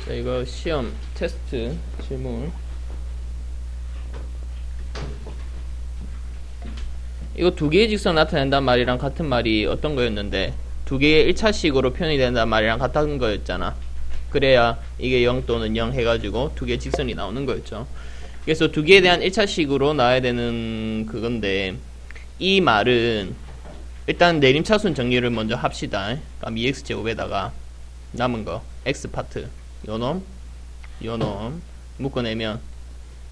자, 이거 시험 테스트 질문. 이거 두 개의 직선 나타낸단 말이랑 같은 말이 어떤 거였는데, 두 개의 1차식으로 표현이 된단 말이랑 같은 거였잖아. 그래야 이게 0 또는 0 해가지고 두 개의 직선이 나오는 거였죠. 그래서 두 개에 대한 1차식으로 나와야 되는 그건데, 이 말은 일단 내림차순 정리를 먼저 합시다. 그럼 2x제곱에다가 남은 거 x 파트 요놈 묶어내면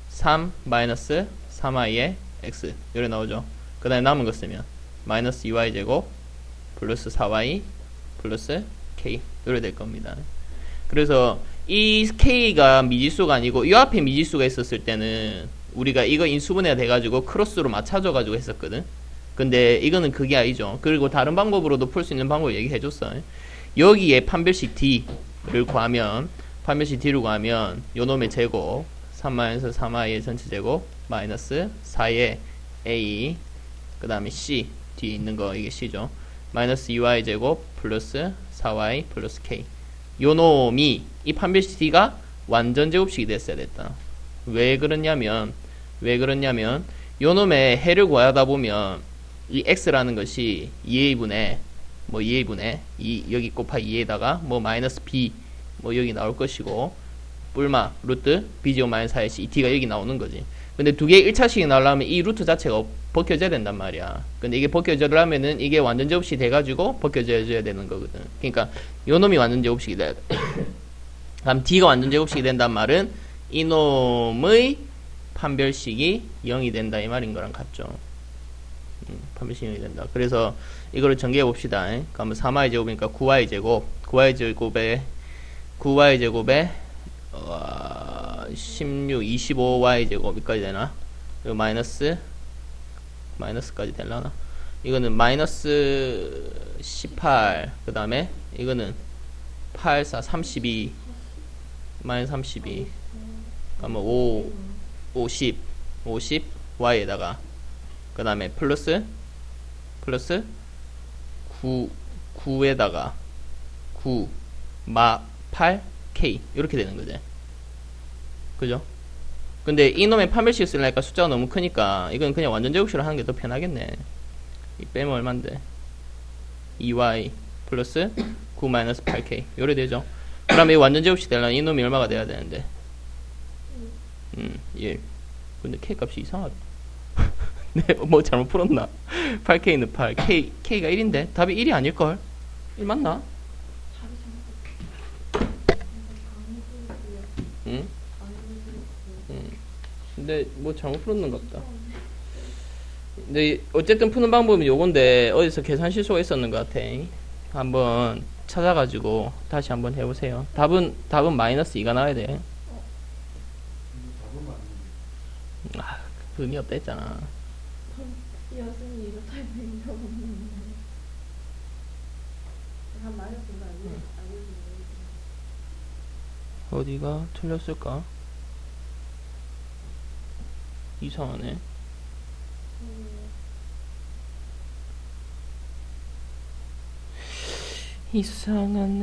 3 마이너스 3i의 x 요래 나오죠. 그 다음에 남은 거 쓰면 마이너스 2y 제곱 플러스 4y 플러스 k 요래 될 겁니다. 그래서 이 k가 미지수가 아니고 이 앞에 미지수가 있었을 때는 우리가 이거 인수분해가 돼가지고 크로스로 맞춰줘가지고 했었거든. 근데 이거는 그게 아니죠. 그리고 다른 방법으로도 풀 수 있는 방법을 얘기해줬어. 여기에 판별식 d를 구하면, 판별식 d를 구하면 요놈의 제곱 3-3i의 전체 제곱 마이너스 4의 a 그 다음에 c 뒤에 있는 거 이게 c죠. 마이너스 2y 제곱 플러스 4y 플러스 k 요놈이 이 판별식 d가 완전 제곱식이 됐어야 됐다. 왜 그러냐면 요놈의 해를 구하다 보면 이 x라는 것이 2a분의 뭐 2a분의 2 여기 곱하기 2에다가 뭐 마이너스 b 뭐 여기 나올 것이고 뿔마 루트 b 제곱 마이너스 4의 c t가 여기 나오는 거지. 근데 두 개의 1차식이 나오려면 이 루트 자체가 벗겨져야 된단 말이야. 근데 이게 벗겨져려면은 이게 완전 제곱식이 돼가지고 벗겨져야 되는 거거든. 그러니까 요놈이 완전 제곱식이 돼야 돼. 그럼 d가 완전 제곱식이 된단 말은 이놈의 판별식이 0이 된다 이 말인 거랑 같죠. 판별식이 0이 된다. 그래서 이거를 정리해 봅시다. 그러면 3y 제곱이니까 9y 제곱 9y 제곱에 16 25y 제곱까지 되나? 그리고 마이너스까지 되려나? 이거는 마이너스 18 그 다음에 이거는 8 4 32 마이너스 32 그러면 50 y에다가 그 다음에 플러스 9에다가 9 8 k 이렇게 되는 거지. 그죠? 근데 이놈의 판별식 쓰려니까 숫자가 너무 크니까 이건 그냥 완전 제곱식으로 하는 게 더 편하겠네. 이 빼면 얼만데 2y 플러스 9 마이너스 8k 요래 되죠. 그럼 이 완전 제곱식 되려면 이놈이 얼마가 돼야 되는데 1. 근데 k 값이 이상하다. 네, 뭐 잘못 풀었나? 8k는 8 k가 1인데 답이 1이 아닐걸? 1 맞나? 응? 근데 뭐 잘못 풀었는 것 같다. 근데 어쨌든 푸는 방법은 요건데 어디서 계산 실수가 있었는 것 같아. 한번 찾아가지고 다시 한번 해보세요. 답은 마이너스 2가 나와야 돼. 아, 의미 없다 했잖아. 여순이 이거 타이밍이 없는데. 한 마이너스인가 어디가 틀렸을까? 이상하네. 이상하네.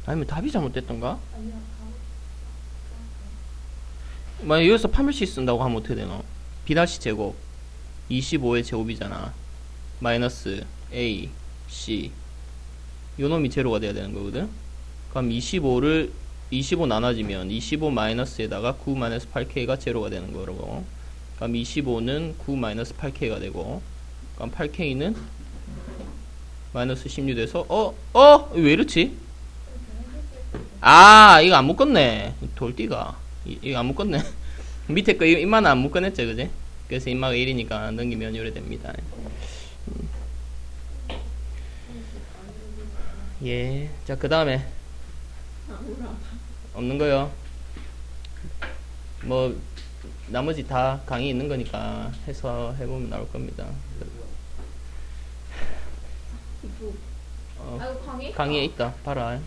아니면 답이 잘못됐던가? 만약 여기서 판별식 쓴다고 하면 어떻게 되노? B-제곱 25의 제곱이잖아. 마이너스 A, C 요놈이 제로가 돼야 되는 거거든. 그럼 25 나눠지면 25 마이너스에다가 9 마이너스 8K가 제로가 되는 거고, 그럼 25는 9 마이너스 8K가 되고, 그럼 8K는 마이너스 16 돼서 왜 이렇지? 아, 이거 안 묶었네. 돌띠가 이거 안 묶었네. 밑에 거 임마는 안 묶어냈죠, 그지? 그래서 임마가 1이니까 넘기면 요래 됩니다. 예. 자, 그 다음에 없는 거요. 뭐 나머지 다 강의 있는 거니까 해서 해보면 나올 겁니다. 강의에 있다. 봐라.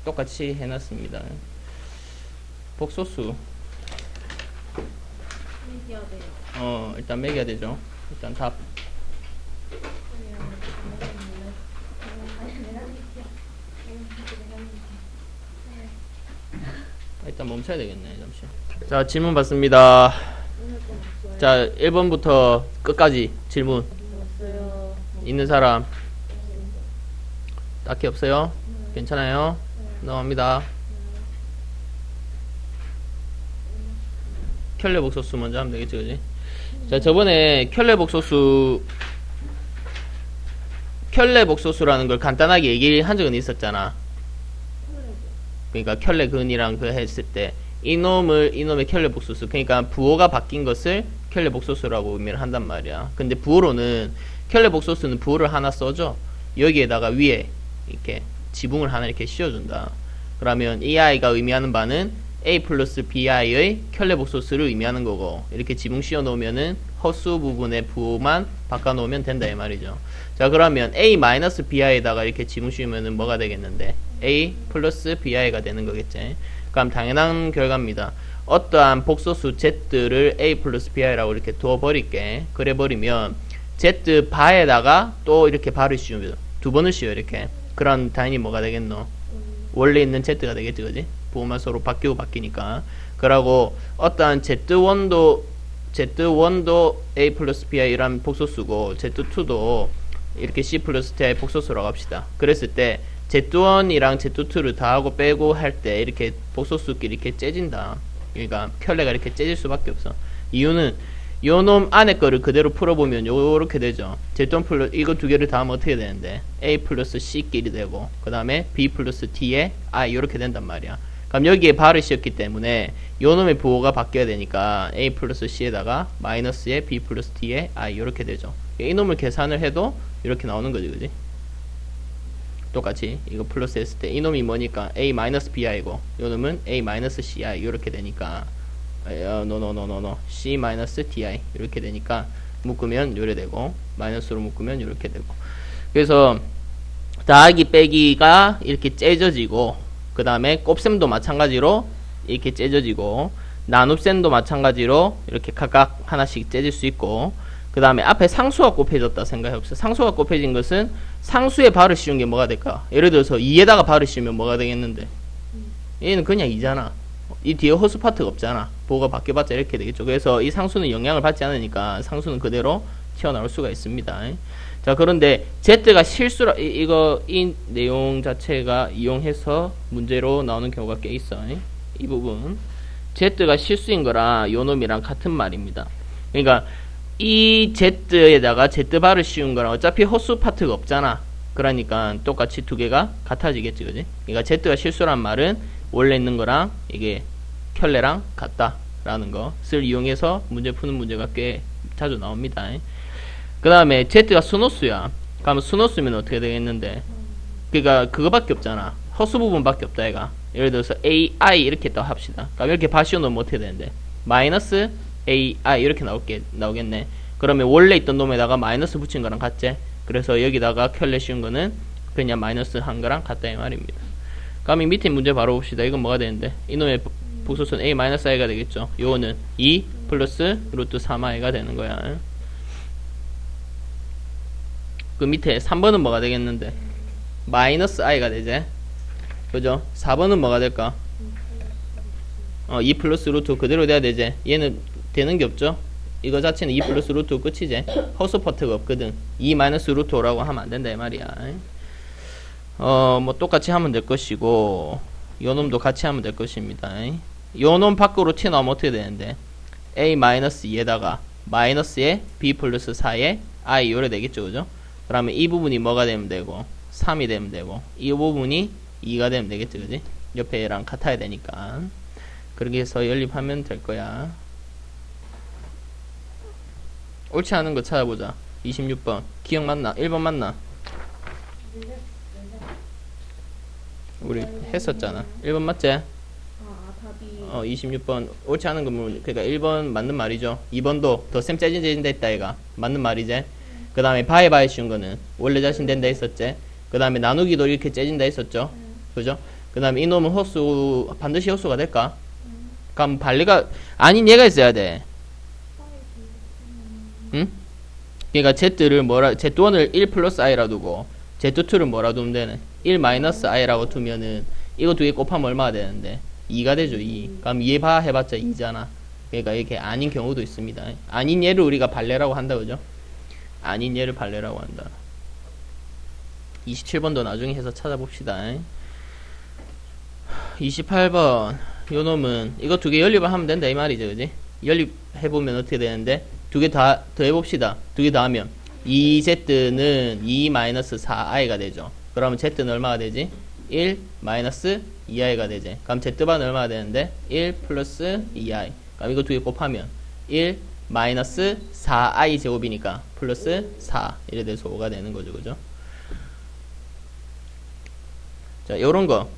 똑같이 해놨습니다. 복소수. 매겨야 돼요. 일단 매겨야 되죠. 일단 답. 일단 멈춰야 되겠네. 잠시. 자, 질문 받습니다. 오늘 건 없어요. 자, 1번부터 끝까지 질문 없어요. 있는 사람 딱히 없어요? 괜찮아요? 넘어갑니다. 켤레 복소수 먼저 하면 되겠지, 그지? 자, 저번에 켤레 복소수라는 걸 간단하게 얘기한 적은 있었잖아. 그러니까 켤레근이랑 그 했을 때 이놈의 켤레 복소수, 그러니까 부호가 바뀐 것을 켤레 복소수라고 의미를 한단 말이야. 근데 부호로는 켤레 복소수는 부호를 하나 써줘. 여기에다가 위에 이렇게 지붕을 하나 이렇게 씌워준다. 그러면 이 i가 의미하는 바는 a 플러스 bi의 켤레 복소수를 의미하는 거고, 이렇게 지붕 씌워 놓으면은 허수 부분의 부호만 바꿔 놓으면 된다 이 말이죠. 자, 그러면 a 마이너스 bi에다가 이렇게 지붕 씌우면은 뭐가 되겠는데 a 플러스 bi가 되는 거겠지. 그럼 당연한 결과입니다. 어떠한 복소수 z를 a 플러스 bi라고 이렇게 두어 버릴게. 그래 버리면 z 바에다가 또 이렇게 바를 씌우면 두 번을 씌워 이렇게. 그럼 당연히 뭐가 되겠노? 원래 있는 z가 되겠지, 그지? 부호만 서로 바뀌고 바뀌니까. 그러고 어떠한 z1도 a 플러스 bi란 복소수고 z2도 이렇게 c 플러스 t의 복소수라고 합시다. 그랬을 때 z1이랑 z2를 더하고 빼고 할 때 이렇게 복소수끼리 이렇게 째진다. 그러니까 켤레가 이렇게 째질 수밖에 없어. 이유는 요 놈 안에 거를 그대로 풀어보면 요렇게 되죠. z1 플러스 이거 두 개를 더하면 어떻게 되는데 a 플러스 c끼리 되고, 그 다음에 b 플러스 t에 i 요렇게 된단 말이야. 그럼 여기에 바를 씌웠기 때문에 요 놈의 부호가 바뀌어야 되니까 a 플러스 c에다가 마이너스에 b 플러스 t에 i 요렇게 되죠. 이 놈을 계산을 해도 이렇게 나오는 거지, 그지? 똑같이 이거 플러스 했을 때 이놈이 뭐니까 a 마이너스 bi고 요 놈은 a 마이너스 ci 요렇게 되니까 c 마이너스 ti 이렇게 되니까 묶으면 요래 되고, 마이너스로 묶으면 요렇게 되고. 그래서 더하기 빼기가 이렇게 째져지고, 그 다음에 곱셈도 마찬가지로 이렇게 째져지고, 나눗셈도 마찬가지로 이렇게 각각 하나씩 째질 수 있고, 그 다음에 앞에 상수가 곱해졌다 생각해봅시다. 상수가 곱해진 것은 상수에 발을 씌운 게 뭐가 될까? 예를 들어서 2에다가 발을 씌우면 뭐가 되겠는데? 얘는 그냥 2잖아. 이 뒤에 허수 파트가 없잖아. 부호가 바뀌어봤자 이렇게 되겠죠. 그래서 이 상수는 영향을 받지 않으니까 상수는 그대로 튀어나올 수가 있습니다. 자, 그런데 z가 실수라, 이 내용 자체가 이용해서 문제로 나오는 경우가 꽤 있어. 이 부분 z가 실수인 거랑 요 놈이랑 같은 말입니다. 그러니까 이 z에다가 z바를 씌운 거랑 어차피 허수 파트가 없잖아. 그러니까 똑같이 두 개가 같아지겠지, 그지? 그러니까 z가 실수란 말은 원래 있는 거랑 이게 켤레랑 같다라는 것을 이용해서 문제 푸는 문제가 꽤 자주 나옵니다. 그 다음에 z가 순호수야. 그러면 순호수면 어떻게 되겠는데? 그러니까 그거밖에 없잖아. 허수 부분밖에 없다, 얘가. 예를 들어서 ai 이렇게 또 합시다. 그럼 이렇게 바시어 놓으면 어떻게 되는데? 마이너스 ai 이렇게 나오겠네. 그러면 원래 있던 놈에다가 마이너스 붙인 거랑 같지? 그래서 여기다가 켤레 씌운 거는 그냥 마이너스 한 거랑 같다 이 말입니다. 그럼 이 밑에 문제 바로 봅시다. 이건 뭐가 되는데? 이놈의 복소수는 a-i가 되겠죠. 요거는 2 플러스 루트 3i가 되는 거야. 그 밑에 3번은 뭐가 되겠는데? 마이너스 i가 되지? 그죠? 4번은 뭐가 될까? 2 플러스 루트 그대로 돼야 되지? 얘는 되는 게 없죠? 이거 자체는 2 플러스 루트 끝이지? 허수 파트가 없거든. 2 마이너스 루트 5라고 하면 안 된다 이 말이야. 뭐 똑같이 하면 될 것이고, 요 놈도 같이 하면 될 것입니다. 요 놈 밖으로 튀어나오면 어떻게 되는데? a 마이너스 2에다가 마이너스에 b 플러스 4에 i 요래 되겠죠, 그죠? 그러면 이 부분이 뭐가 되면 되고 3이 되면 되고, 이 부분이 2가 되면 되겠죠, 그지? 옆에 얘랑 같아야 되니까. 그렇게 해서 연립하면 될 거야. 옳지 않은 거 찾아보자. 26번 기억 맞나? 1번 맞나? 우리 했었잖아. 1번 맞지? 답이 26번 옳지 않은 거 그러니까 1번 맞는 말이죠. 2번도 더 셈 짜진 됐다 얘가 맞는 말이지. 그 다음에 바에 씌운 거는 원래 자신 된다 했었지. 그 다음에 나누기도 이렇게 째진다 했었죠. 그죠? 그 다음에 이놈은 허수 반드시 허수가 될까? 그럼 반리가 아닌 얘가 있어야 돼. 응? 그러니까 z를 z1을 1 플러스 i라 두고 z2를 뭐라 두면 되네? 1 마이너스 i라고 두면은 이거 두 개 곱하면 얼마가 되는데? 2가 되죠. 2. 그럼 2 봐 해봤자 2잖아. 그러니까 이게 아닌 경우도 있습니다. 아닌 예를 우리가 발레라고 한다, 그죠? 아닌 예를 발레라고 한다. 27번도 나중에 해서 찾아봅시다. 28번 요 놈은 이거 두 개 연립을 하면 된다 이 말이죠, 그지? 연립해보면 어떻게 되는데 두 개 다 더해봅시다. 두 개 다 하면 2z는 2-4i가 되죠. 그러면 z는 얼마가 되지? 1 2i가 되지. 그럼 z반은 얼마가 되는데? 1 플러스 2i. 그럼 이거 두 개 곱하면 1 4i 제곱이니까 플러스 4 이래 돼서 5가 되는 거죠, 그죠? 자, 요런 거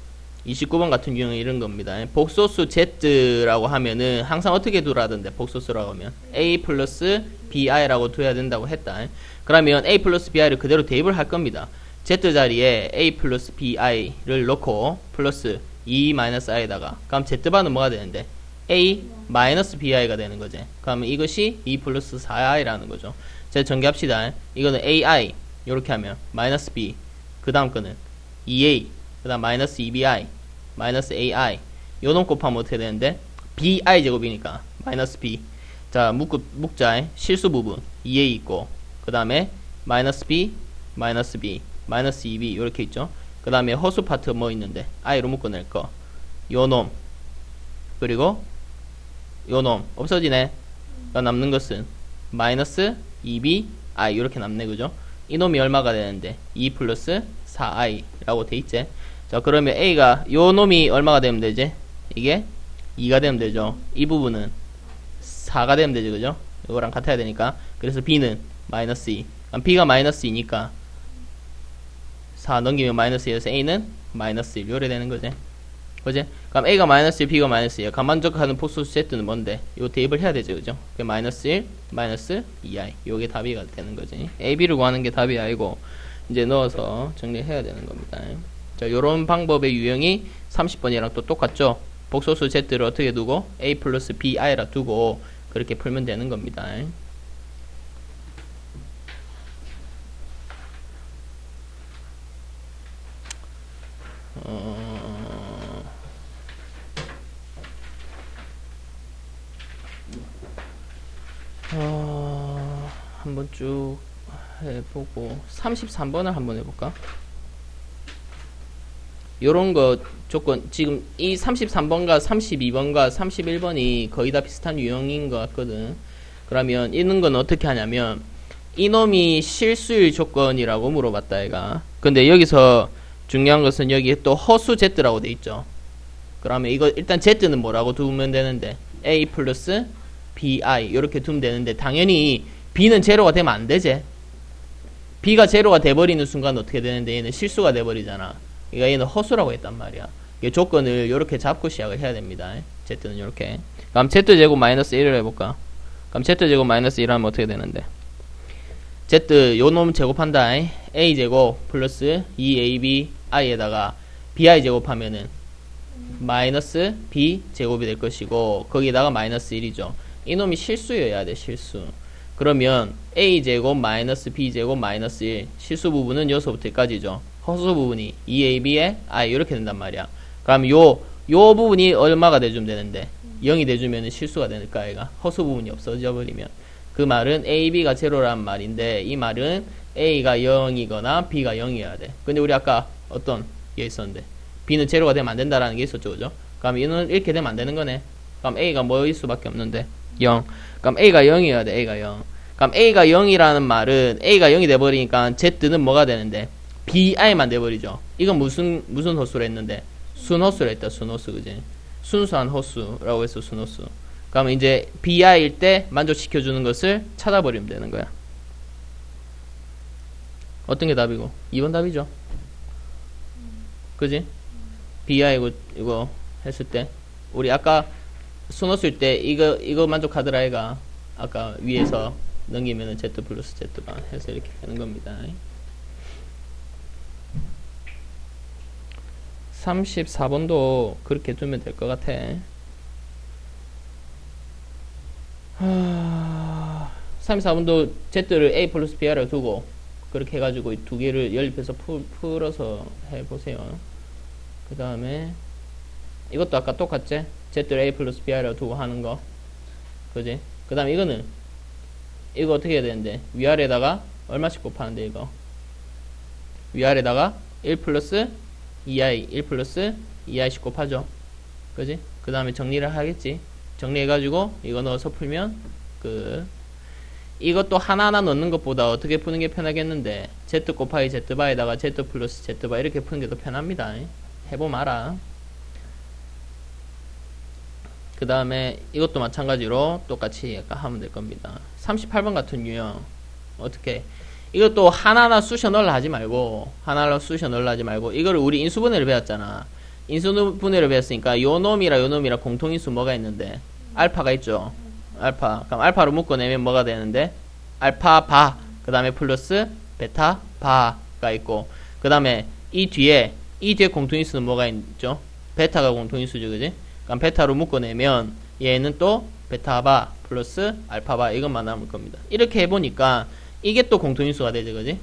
29번 같은 경우는 이런 겁니다. 복소수 z라고 하면은 항상 어떻게 두라던데, 복소수라고 하면 a 플러스 bi라고 둬야 된다고 했다. 그러면 a 플러스 bi를 그대로 대입을 할 겁니다. z 자리에 a 플러스 bi를 넣고 플러스 2-i에다가 그럼 z반은 뭐가 되는데? a 마이너스 bi가 되는 거지. 그러면 이것이 2 플러스 4i라는 거죠. 자, 전개합시다. 이거는 ai 요렇게 하면 마이너스 b, 그 다음 거는 2a, 그 다음 마이너스 2bi 마이너스 ai 요놈 곱하면 어떻게 되는데? bi 제곱이니까 마이너스 b. 자, 묶자. 실수 부분 2a 있고 그 다음에 마이너스 b 마이너스 b 마이너스 2b 요렇게 있죠. 그 다음에 허수 파트 뭐 있는데 i로 묶어낼 거 요놈 그리고 요놈 없어지네. 그러니까 남는 것은 마이너스 2b i 요렇게 남네, 그죠? 이놈이 얼마가 되는데 2 플러스 4i 라고 돼있지. 자, 그러면 a가 요 놈이 얼마가 되면 되지? 이게 2가 되면 되죠. 이 부분은 4가 되면 되죠, 그죠? 이거랑 같아야 되니까. 그래서 b는 마이너스 2. 그럼 b가 마이너스 2니까 4 넘기면 마이너스 2에서 a는 마이너스 1 요래 되는 거지, 그지? 그럼 a가 마이너스 1, b가 마이너스 2. 가만적하는 복소수 z는 뭔데? 요 대입을 해야 되죠, 그죠? 그 마이너스 1, 마이너스 2i. 요게 답이 되는 거지. a, b를 구하는 게 답이 아니고 이제 넣어서 정리해야 되는 겁니다. 자, 요런 방법의 유형이 30번이랑 또 똑같죠? 복소수 z를 어떻게 두고? a 플러스 bi라 두고 그렇게 풀면 되는 겁니다. 한번 쭉 해보고 33번을 한번 해볼까? 요런 거 조건 지금 이 33번과 32번과 31번이 거의 다 비슷한 유형인 것 같거든. 그러면 이런 건 어떻게 하냐면 이놈이 실수일 조건이라고 물어봤다 얘가. 근데 여기서 중요한 것은 여기 또 허수 z라고 돼 있죠. 그러면 이거 일단 z는 뭐라고 두면 되는데 a 플러스 bi 요렇게 두면 되는데 당연히 b는 제로가 되면 안 되지. b가 제로가 돼버리는 순간 어떻게 되는데 얘는 실수가 돼버리잖아. 그러니까 얘는 허수라고 했단 말이야. 이 조건을 요렇게 잡고 시작을 해야 됩니다. z는 요렇게. 그럼 z제곱 마이너스 1을 해볼까? 그럼 z제곱 마이너스 1 하면 어떻게 되는데? z 요놈 제곱한다. a제곱 플러스 2ab i에다가 bi 제곱하면은 마이너스 b 제곱이 될 것이고 거기다가 마이너스 1이죠. 이놈이 실수여야 돼, 실수. 그러면 a제곱 마이너스 b제곱 마이너스 1 실수 부분은 여기서부터 여기까지죠. 허수 부분이 2ab에 i 이렇게 된단 말이야. 그럼 요 부분이 얼마가 돼주면 되는데 0이 돼주면 실수가 되니까 얘가 허수 부분이 없어져 버리면 그 말은 ab가 제로란 말인데 이 말은 a가 0이거나 b가 0이어야 돼. 근데 우리 아까 어떤 게 있었는데 b는 제로가 되면 안 된다라는 게 있었죠, 그죠? 그럼 이는 이렇게 되면 안 되는 거네. 그럼 a가 뭐일 수밖에 없는데 0. 그럼 a가 0이어야 돼. a가 0. 그럼 a가 0이라는 말은 a가 0이 돼버리니까 z는 뭐가 되는데 bi만 돼버리죠. 이건 무슨 허수라 했는데 순허수라 했다. 순허수, 그지? 순수한 허수라고 해서 순허수. 그러면 이제 bi일 때 만족시켜주는 것을 찾아버리면 되는 거야. 어떤 게 답이고? 2번 답이죠. 그지? bi이고 이거 했을 때 우리 아까 순허수일 때 이거 만족하더라 얘가 아까 위에서 넘기면은 z 플러스 z반 해서 이렇게 되는 겁니다. 34번도 그렇게 두면 될 것 같아. 34번도 z를 a 플러스 b를 두고 그렇게 해가지고 이 두 개를 연립해서 풀어서 해보세요. 그 다음에 이것도 아까 똑같지? z를 a 플러스 bi라고 두고 하는 거. 그지? 그 다음에 이거는 이거 어떻게 해야 되는데 위아래에다가 얼마씩 곱하는데 이거 위아래에다가 1 플러스 2i 1 플러스 2i씩 곱하죠. 그지? 그 다음에 정리를 하겠지. 정리해가지고 이거 넣어서 풀면 이것도 하나하나 넣는 것보다 어떻게 푸는 게 편하겠는데 z 곱하기 z바에다가 z 플러스 z바 이렇게 푸는 게 더 편합니다. 해보면 알아. 그 다음에 이것도 마찬가지로 똑같이 약간 하면 될 겁니다. 38번 같은 유형 어떻게 이것도 하나하나 쑤셔 넣으려 하지 말고 이거를 우리 인수분해를 배웠잖아. 인수분해를 배웠으니까 요 놈이랑 공통인수 뭐가 있는데 알파가 있죠. 알파. 그럼 알파로 묶어내면 뭐가 되는데 알파 바 그 다음에 플러스 베타 바가 있고 그 다음에 이 뒤에 공통인수는 뭐가 있죠? 베타가 공통인수죠. 그지? 그럼 베타로 묶어내면 얘는 또 베타바 플러스 알파바 이것만 남을 겁니다. 이렇게 해보니까 이게 또 공통인수가 되죠. 그지?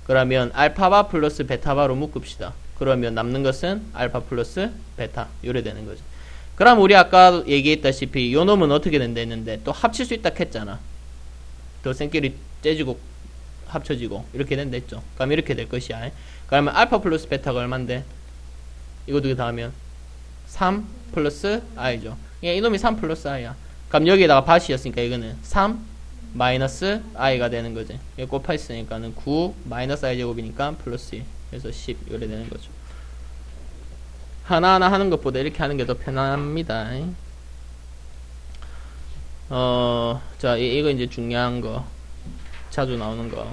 그러면 알파바 플러스 베타바로 묶읍시다. 그러면 남는 것은 알파 플러스 베타 요래 되는 거죠. 그럼 우리 아까 얘기했다시피 요 놈은 어떻게 된다 했는데 또 합칠 수 있다 했잖아. 또 쌩끼리 째지고 합쳐지고 이렇게 된다 했죠. 그럼 이렇게 될 것이야. 그러면 알파 플러스 베타가 얼만데 이거 두 개 다 하면 3 플러스 i죠. 이놈이 3 플러스 i야. 그럼 여기에다가 밭이었으니까 이거는 3 마이너스 i가 되는 거지. 이거 곱하 있으니까는 9 마이너스 i 제곱이니까 플러스 1. 그래서 10 요래 되는 거죠. 하나하나 하는 것보다 이렇게 하는 게 더 편합니다. 자, 이거 이제 중요한 거. 자주 나오는 거.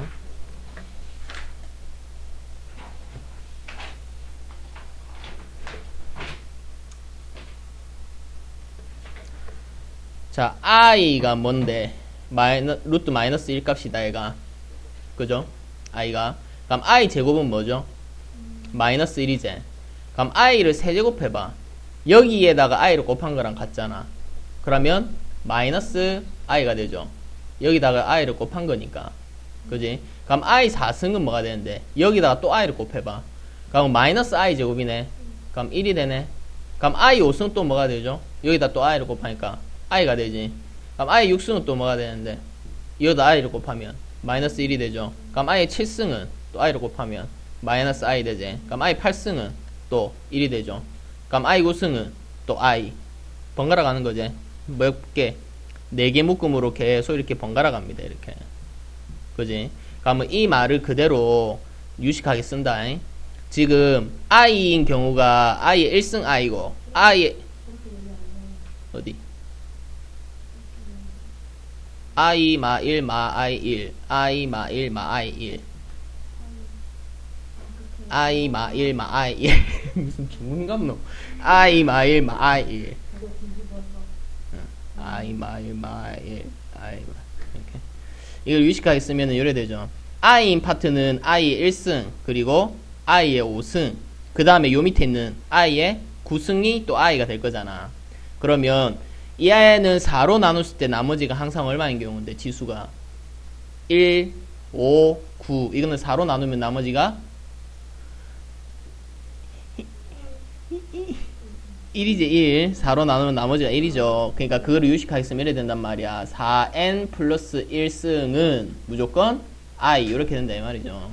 자, i가 뭔데? 루트 마이너스 1 값이다, 얘가. 그죠? i가. 그럼 i 제곱은 뭐죠? 마이너스 1이지. 그럼 i를 세제곱 해봐. 여기에다가 i를 곱한 거랑 같잖아. 그러면 마이너스 i가 되죠. 여기다가 i를 곱한 거니까. 그지? 그럼 i 4승은 뭐가 되는데 여기다가 또 i를 곱해봐. 그럼 마이너스 i 제곱이네. 그럼 1이 되네. 그럼 i 5승은 또 뭐가 되죠? 여기다 또 i를 곱하니까 i가 되지. 그럼 i 6승은 또 뭐가 되는데 여기다 i를 곱하면 마이너스 1이 되죠. 그럼 i 7승은 또 i를 곱하면 마이너스 i 되지. 그럼 i 8승은 또 1이 되죠. 그럼 i 9승은 또 i 번갈아 가는 거지. 몇 개? 4개 묶음으로 계속 이렇게 번갈아 갑니다. 이렇게. 그지? 그러면 이 말을 그대로 유식하게 쓴다. 지금 i인 경우가 i의 1승 i고 i의 어디? i 마 1 마 i 1 i 마 1 마 i 1 i 마 1 마 i 1 무슨 중문감노 i 마 1 마 i 1 i 마 1 마 1 i 마 이렇게 이걸 유식하게 쓰면 이래 되죠. i인 파트는 i의 1승 그리고 i의 5승 그 다음에 요 밑에 있는 i의 9승이 또 i가 될 거잖아. 그러면 이 i는 4로 나눴을 때 나머지가 항상 얼마인 경우인데 지수가 1, 5, 9 이거는 4로 나누면 나머지가 1이지 1 4로 나누면 나머지가 1이죠. 그러니까 그거를 유식하게 쓰면 이래 된단 말이야. 4n 플러스 1승은 무조건 i 이렇게 된다 이 말이죠.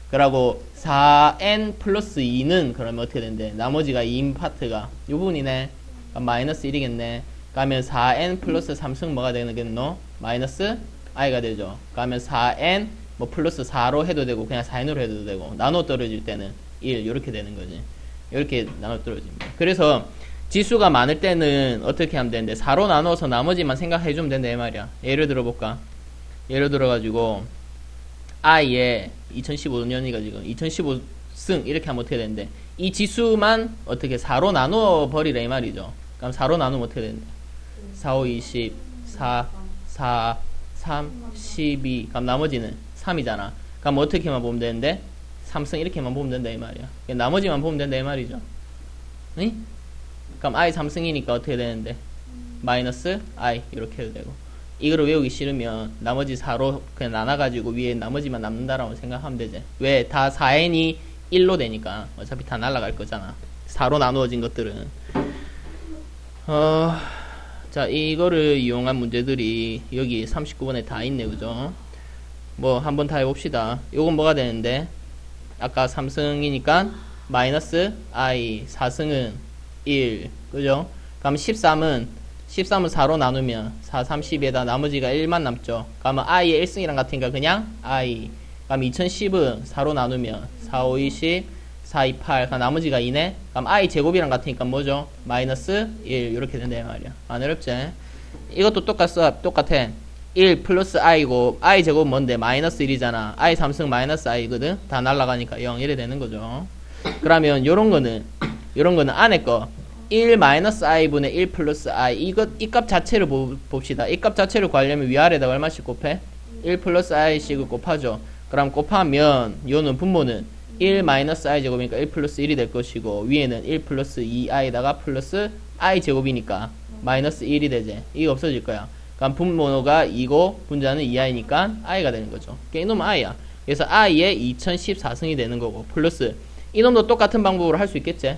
그러고 4n 플러스 2는 그러면 어떻게 된대? 나머지가 2인 파트가 이 부분이네. 마이너스 1이겠네. 그러면 4n 플러스 3승 뭐가 되겠노? 마이너스 i가 되죠. 그러면 4n 뭐 플러스 4로 해도 되고 그냥 4n으로 해도 되고 나눠 떨어질 때는 1 이렇게 되는 거지. 이렇게 나눠 떨어집니다. 그래서 지수가 많을 때는 어떻게 하면 되는데 4로 나눠서 나머지만 생각해 주면 된다 이 말이야. 예를 들어 볼까? 예를 들어 가지고 i의 2015년이가 지금 2015승 이렇게 하면 어떻게 되는데 이 지수만 어떻게 4로 나누어 버리라 이 말이죠. 그럼 4로 나누면 어떻게 되는데 4, 5, 20, 4, 4, 3, 12 그럼 나머지는 3이잖아. 그럼 어떻게만 보면 되는데 3승 이렇게만 보면 된다 이 말이야. 나머지만 보면 된다 이 말이죠. 응? 그럼 i 3승이니까 어떻게 되는데 마이너스 i 이렇게 해도 되고 이거를 외우기 싫으면 나머지 4로 그냥 나눠가지고 위에 나머지만 남는다라고 생각하면 되지. 왜? 다 4n이 1로 되니까 어차피 다 날아갈 거잖아. 4로 나누어진 것들은. 자, 이거를 이용한 문제들이 여기 39번에 다 있네, 그죠? 뭐, 한번 다 해봅시다. 요건 뭐가 되는데, 아까 3승이니까, 마이너스 i, 4승은 1, 그죠? 그럼 13은 4로 나누면, 4, 30에다 나머지가 1만 남죠? 그러면 i의 1승이랑 같으니까 그냥 i. 그럼 2010은 4로 나누면, 4, 5, 20, 4, 2, 8. 그럼 나머지가 2네? 그럼 i 제곱이랑 같으니까 뭐죠? 마이너스 1. 이렇게 된다, 말이야. 안 어렵지? 이것도 똑같아. 1 플러스 i고, i 제곱은 뭔데? 마이너스 1이잖아. i 3승 마이너스 i거든? 다 날라가니까 0. 이래 되는 거죠. 그러면 요런 거는 안에 거. 1 마이너스 i분의 1 플러스 i. 이 값 자체를 봅시다. 이 값 자체를 구하려면 위아래에다 얼마씩 곱해? 1 플러스 i씩을 곱하죠. 그럼 곱하면, 요는 분모는 1 마이너스 i 제곱이니까 1 플러스 1이 될 것이고, 위에는 1 플러스 2i다가 플러스 i 제곱이니까 마이너스 1이 되지. 이게 없어질 거야. 그럼 분모가 2고 분자는 2i니까 i가 되는 거죠. 이놈은 i야. 그래서 i의 2014승이 되는 거고, 플러스 이놈도 똑같은 방법으로 할 수 있겠지?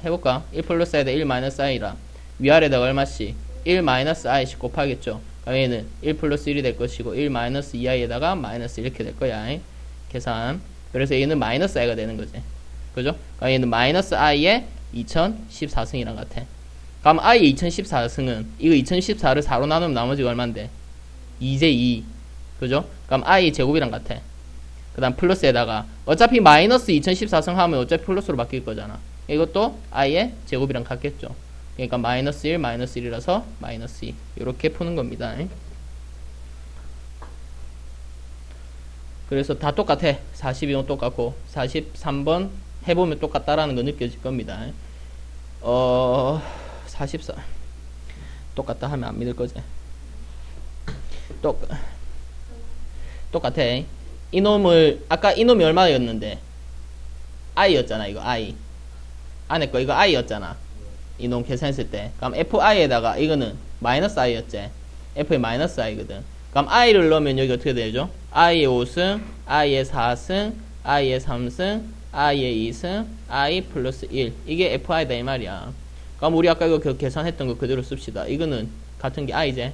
해볼까? 1 플러스 i에다 1 마이너스 i라 위아래다가 얼마씩? 1 마이너스 i씩 곱하겠죠. 그럼 얘는 1 플러스 1이 될 것이고 1 마이너스 2i에다가 마이너스 이렇게 될 거야. 계산. 그래서 얘는 마이너스 i가 되는 거지. 그죠? 그럼 얘는 마이너스 i의 2014승이랑 같아. 그럼 i의 2014승은 이거 2014를 4로 나누면 나머지가 얼만데? 2제 2. 그죠? 그럼 i 제곱이랑 같아. 그 다음 플러스에다가 어차피 마이너스 2014승 하면 어차피 플러스로 바뀔 거잖아. 이것도 i의 제곱이랑 같겠죠. 그러니까 마이너스 1, 마이너스 1이라서 마이너스 2. 이렇게 푸는 겁니다. 그래서 다 똑같아. 42번 똑같고 43번 해보면 똑같다라는 거 느껴질 겁니다. 44 똑같다 하면 안 믿을 거지. 똑같아. 이놈을 아까 이놈이 얼마였는데? i였잖아. 이거 i 안에 거 이거 i였잖아. 이놈 계산했을 때. 그럼 fi에다가 이거는 마이너스 i였지. f에 마이너스 i거든. 그럼 i를 넣으면 여기 어떻게 되죠? i의 5승, i의 4승, i의 3승, i의 2승, i 플러스 1. 이게 fi다 이 말이야. 그럼 우리 아까 이거 계산했던 거 그대로 씁시다. 이거는 같은 게 i제.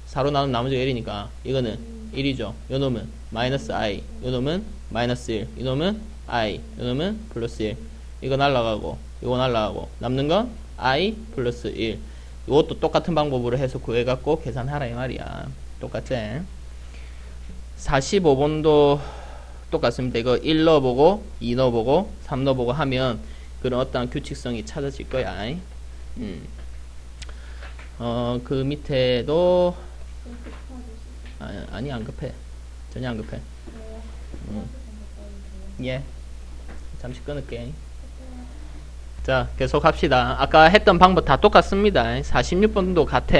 4로 나누면 나머지가 1이니까 이거는 1이죠. 요놈은 마이너스 i, 요놈은 마이너스 1, 이놈은 i, 요놈은 플러스 1. 이거 날라가고 이거 날라가고 남는 건 i 플러스 1. 이것도 똑같은 방법으로 해서 구해갖고 계산하라 이 말이야. 똑같지? 45번도 똑같습니다. 이거 1 넣어보고 2 넣어보고 3 넣어보고 하면 그런 어떤 규칙성이 찾아질 거야. 그 밑에도 아니 안 급해. 전혀 안 급해. 예. 잠시 끊을게. 자, 계속 합시다. 아까 했던 방법 다 똑같습니다. 46번도 같아.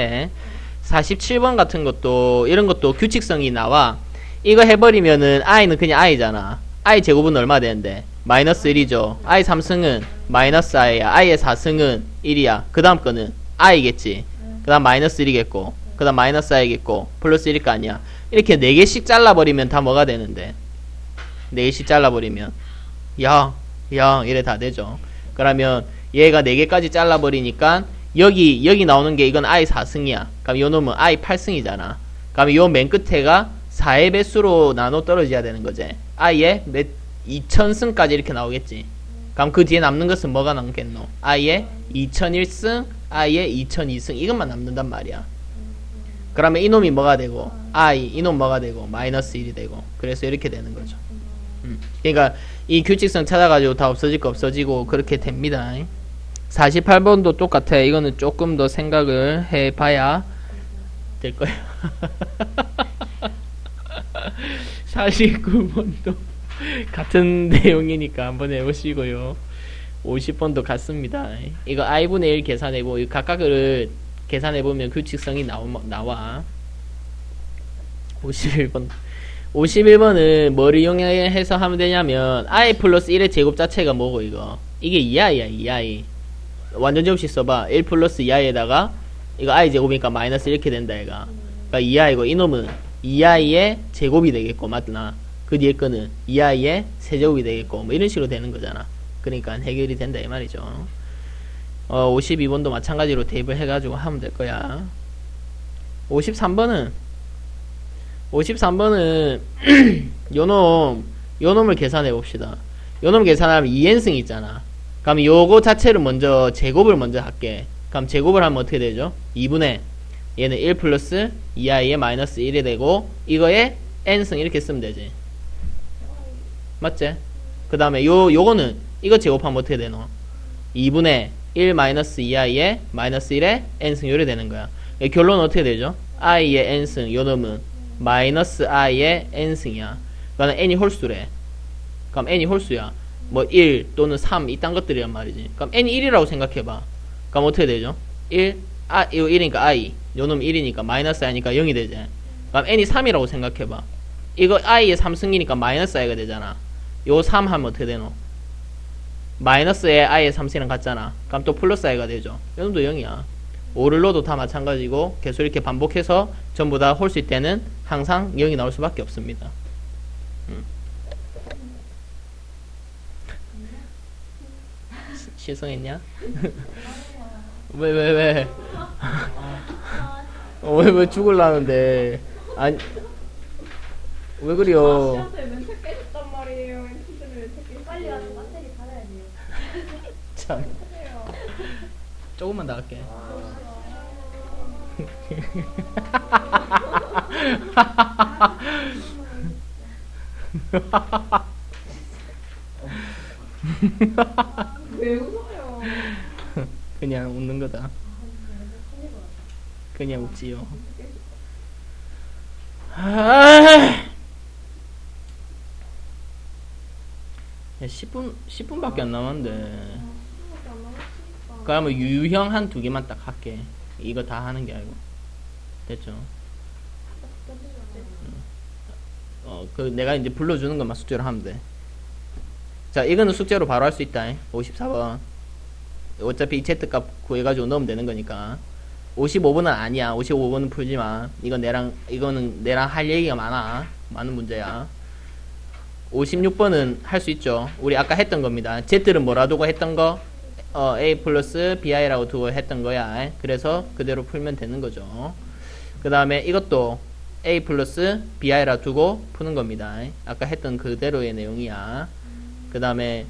47번 같은 것도 이런 것도 규칙성이 나와. 이거 해버리면은 i는 그냥 i잖아. i 제곱은 얼마 되는데? 마이너스 1이죠. i 3승은 마이너스 i야. i의 4승은 1이야. 그 다음 거는 i겠지. 그 다음 마이너스 1이겠고 그 다음 마이너스 i겠고 플러스 1일 거 아니야. 이렇게 4개씩 잘라버리면 다 뭐가 되는데? 4개씩 잘라버리면 0 이래 다 되죠. 그러면 얘가 4개까지 잘라버리니까 여기 나오는 게 이건 i 4승이야. 그럼 요 놈은 i 8승이잖아. 그럼 요 맨 끝에가 4의 배수로 나눠 떨어져야 되는 거지. i의 2000승까지 이렇게 나오겠지. 그럼 그 뒤에 남는 것은 뭐가 남겠노? i의 2001승, i의 2002승 이것만 남는단 말이야. 그러면 이놈이 뭐가 되고 이놈 뭐가 되고 마이너스 1이 되고 그래서 이렇게 되는 거죠. 그러니까 이 규칙성 찾아가지고 다 없어질 거 없어지고 그렇게 됩니다. 48번도 똑같아. 이거는 조금 더 생각을 해봐야 될 거예요. 49번도 같은 내용이니까 한번 해보시고요. 50번도 같습니다. 이거 i분의 1 계산해보고 각각을 계산해보면 규칙성이 나와. 51번은 뭘 이용해서 하면 되냐면 i 플러스 1의 제곱 자체가 뭐고 이거 이게 2i야 2i. 완전 제곱식 써봐. 1 플러스 2i에다가 이거 i 제곱이니까 마이너스 이렇게 된다 얘가. 그러니까 2i고 이놈은 2i의 제곱이 되겠고 맞나? 그 뒤에 거는 2i의 세제곱이 되겠고 뭐 이런 식으로 되는 거잖아. 그러니까 해결이 된다 이 말이죠. 52번도 마찬가지로 대입을 해가지고 하면 될 거야. 53번은 요놈을 계산해 봅시다. 요놈 계산하면 2n승 있잖아. 그럼 요거 자체를 먼저 제곱을 먼저 할게. 그럼 제곱을 하면 어떻게 되죠? 2분의 얘는 1 플러스 2i에 마이너스 1이 되고 이거에 n승 이렇게 쓰면 되지. 맞지? 그 다음에 요거는 이거 제곱하면 어떻게 되노? 2분의 1 마이너스 2i에 마이너스 1에 n승 요래 되는 거야. 결론은 어떻게 되죠? i의 n승 요놈은 마이너스 i의 n승이야. 그러니까 n이 홀수래. 그럼 n이 홀수야. 뭐 1 또는 3 이딴 것들이란 말이지. 그럼 n이 1이라고 생각해봐. 그럼 어떻게 되죠? 1, 이거 1이니까 i 요놈 1이니까 마이너스 i니까 0이 되지. 그럼 n이 3이라고 생각해봐. 이거 i의 3승이니까 마이너스 i가 되잖아. 요 3 하면 어떻게 되노? 마이너스에 i의 3승이랑 같잖아. 그럼 또 플러스 i가 되죠. 요놈도 0이야. 5를 넣어도 다 마찬가지고 계속 이렇게 반복해서 전부 다 홀수일 때는 항상 0이 나올 수밖에 없습니다. 실성했냐? 왜? 왜 죽을라는데? 아니, 왜 그래요? 씨한테 멘트 깨졌단 말이에요. 멘트를 멘트 깨. 빨리 가서 배터리 받아야 돼요. 참. 조금만 더 할게. 왜 웃어요? 그냥 웃는 거다. 그냥 웃지요. 야, 10분밖에 안 남았는데. 그러면 유형 한 두 개만 딱 할게. 이거 다 하는 게 아니고. 됐죠? 그 내가 이제 불러주는 것만 숙제로 하면 돼. 자, 이거는 숙제로 바로 할 수 있다. 54번. 어차피 이 Z값 구해가지고 넣으면 되는 거니까. 55번은 아니야. 55번은 풀지 마. 이거는 내랑 할 얘기가 많아. 많은 문제야. 56번은 할 수 있죠. 우리 아까 했던 겁니다. Z를 뭐라 두고 했던 거? A 플러스 BI라고 두고 했던 거야. 그래서 그대로 풀면 되는 거죠. 그 다음에 이것도 A 플러스 BI라 두고 푸는 겁니다. 아까 했던 그대로의 내용이야. 그 다음에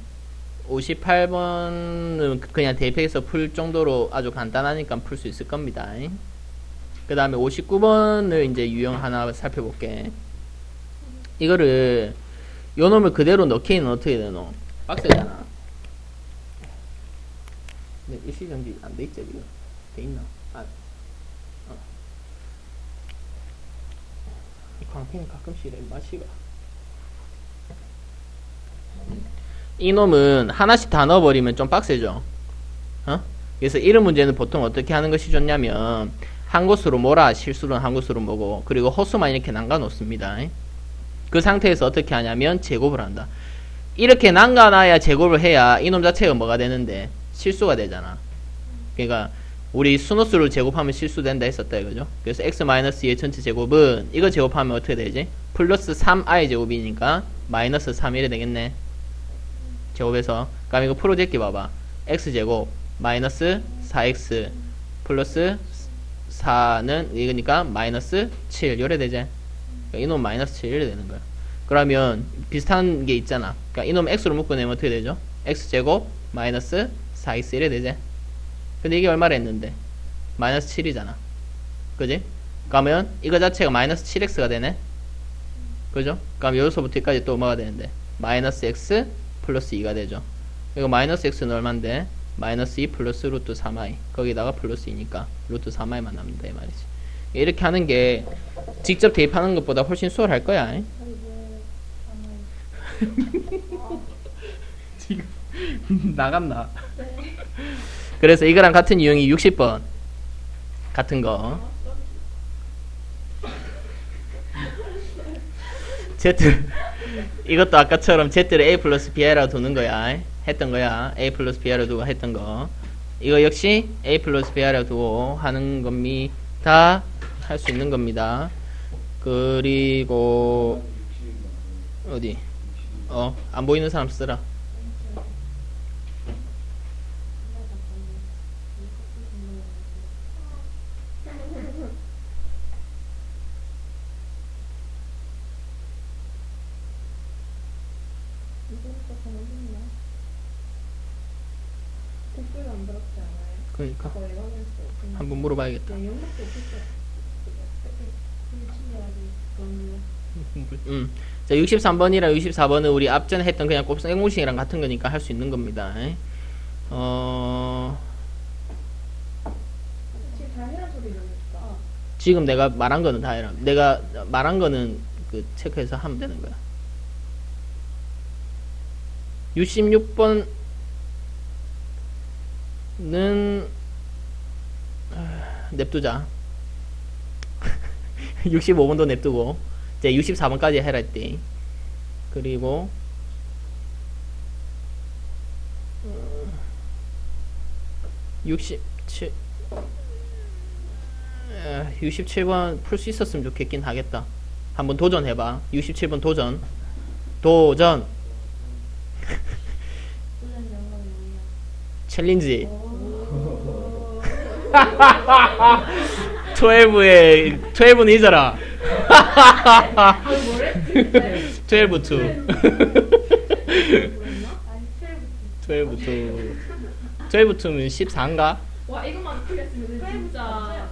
58번은 그냥 대입해서 풀 정도로 아주 간단하니까 풀 수 있을 겁니다. 그 다음에 59번을 이제 유형 하나 살펴볼게. 이거를 요 놈을 그대로 넣기는 어떻게 되노? 빡세잖아. 근데 일시정지 안 돼 있지 지금? 돼 있나? 이 광팬이 가끔씩 이래 맛이가. 이놈은 하나씩 다 넣어버리면 좀 빡세죠. 그래서 이런 문제는 보통 어떻게 하는 것이 좋냐면 한 곳으로 모라, 실수로는 한 곳으로 모고, 그리고 호수만 이렇게 남가 놓습니다. 그 상태에서 어떻게 하냐면 제곱을 한다. 이렇게 남가놔야 제곱을 해야 이놈 자체가 뭐가 되는데 실수가 되잖아. 그러니까 우리 순호수를 제곱하면 실수된다 했었다 이거죠. 그래서 x-2의 전체 제곱은 이거 제곱하면 어떻게 되지? 플러스 3i 제곱이니까 마이너스 3이래 되겠네. 제곱해서. 그럼 이거 풀어제끼 봐봐. x제곱 마이너스 4x 플러스 4는 이거니까 마이너스 7 요래 되지. 그러니까 이놈 마이너스 7 이래 되는 거야. 그러면 비슷한 게 있잖아. 그러니까 이놈 x로 묶어내면 어떻게 되죠? x제곱 마이너스 4x 이래 되지. 근데 이게 얼마를 했는데 마이너스 7이잖아. 그지? 그러면 이거 자체가 마이너스 7x가 되네. 그죠? 그럼 여기서부터 여기까지 또 뭐가 되는데 마이너스 x 플러스 2가 되죠. 이거 마이너스 x는 얼만데 마이너스 2 플러스 루트 3i 거기다가 플러스 2니까 루트 3i만 남는다 이 말이지. 이렇게 하는 게 직접 대입하는 것보다 훨씬 수월할 거야. 지금 나갔나? 그래서 이거랑 같은 유형이 60번 같은 거 Z 이것도 아까처럼 Z를 A 플러스 BI라고 두는 거야. 했던 거야. A 플러스 BI라고 두고 했던 거. 이거 역시 A 플러스 BI라고 두고 하는 겁니다. 할 수 있는 겁니다. 그리고 어디? 안 보이는 사람 쓰라. 어딨나? 댓글도 안 들었지 않아요? 그러니까 거의 확인했어요. 한번 물어봐야겠다. 네, 연락도 없었어. 자, 63번이랑 64번은 우리 앞전에 했던 그냥 곱셈공식이랑 같은 거니까 할 수 있는 겁니다. 지금 다 해란 소리 들으니까. 지금 내가 말한 거는 다 해라. 내가 말한 거는 그 체크해서 하면 되는 거야. 66번은 냅두자. 65번도 냅두고 이제 64번까지 해라 했대. 그리고 67번 풀 수 있었으면 좋겠긴 하겠다. 한번 도전해봐. 67번 도전. 도전. 챌린지. 12는 잊어라. 12 2. 12 2면 14인가? 와 이것만 풀렸으면 진짜.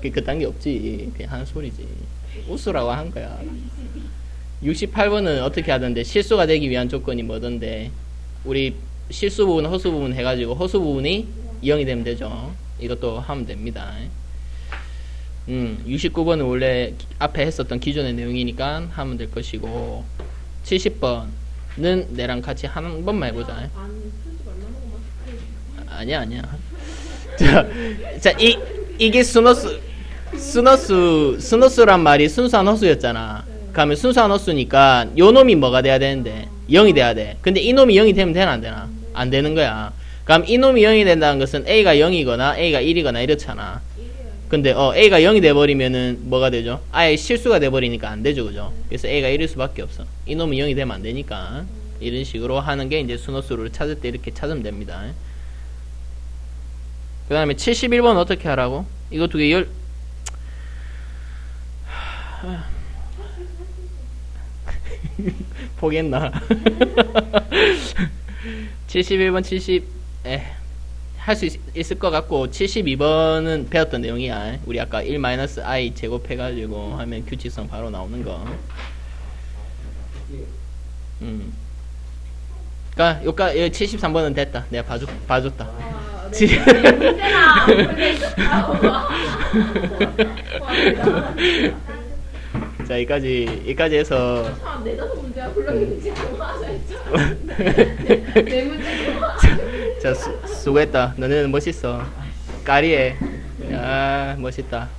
그딴 게 없지. 그냥 하는 소리지. 웃으라고 한 거야. 68번은 어떻게 하던데, 실수가 되기 위한 조건이 뭐던데, 우리 실수 부분, 허수 부분 해가지고 허수 부분이 0이 되면 되죠. 이것도 하면 됩니다. 69번은 원래 앞에 했었던 기존의 내용이니까 하면 될 것이고, 70번은 내랑 같이 한 번만 해보자. 아니 편집 얼마나 고맙다. 아니야. 자, 이게 스너스란 말이 순수한 허수였잖아. 그러면 순수한 허수니까 요 놈이 뭐가 돼야 되는데 0이 돼야 돼. 근데 이 놈이 0이 되면 되나 안 되나? 안 되는 거야. 그럼 이 놈이 0이 된다는 것은 A가 0이거나 A가 1이거나 이렇잖아. 근데 A가 0이 돼버리면은 뭐가 되죠? 아예 실수가 돼버리니까 안 되죠, 그죠? 그래서 A가 1일 수밖에 없어. 이 놈이 0이 되면 안 되니까 이런 식으로 하는 게 이제 순허수를 찾을 때 이렇게 찾으면 됩니다. 그 다음에 71번 어떻게 하라고? 이거 두 개 포기했나? 71번 할 수 있을 것 같고, 72번은 배웠던 내용이야. 우리 아까 1-i 제곱해가지고 하면 규칙성 바로 나오는 거. 그니까 73번은 됐다. 내가 봐줬다. 자, 여기까지 해서. 참, 네다섯 문제가 불렀는지 그만하자 했잖아. 네 문제 자, 수고했다. 너네는 멋있어. 까리해. 야, 멋있다.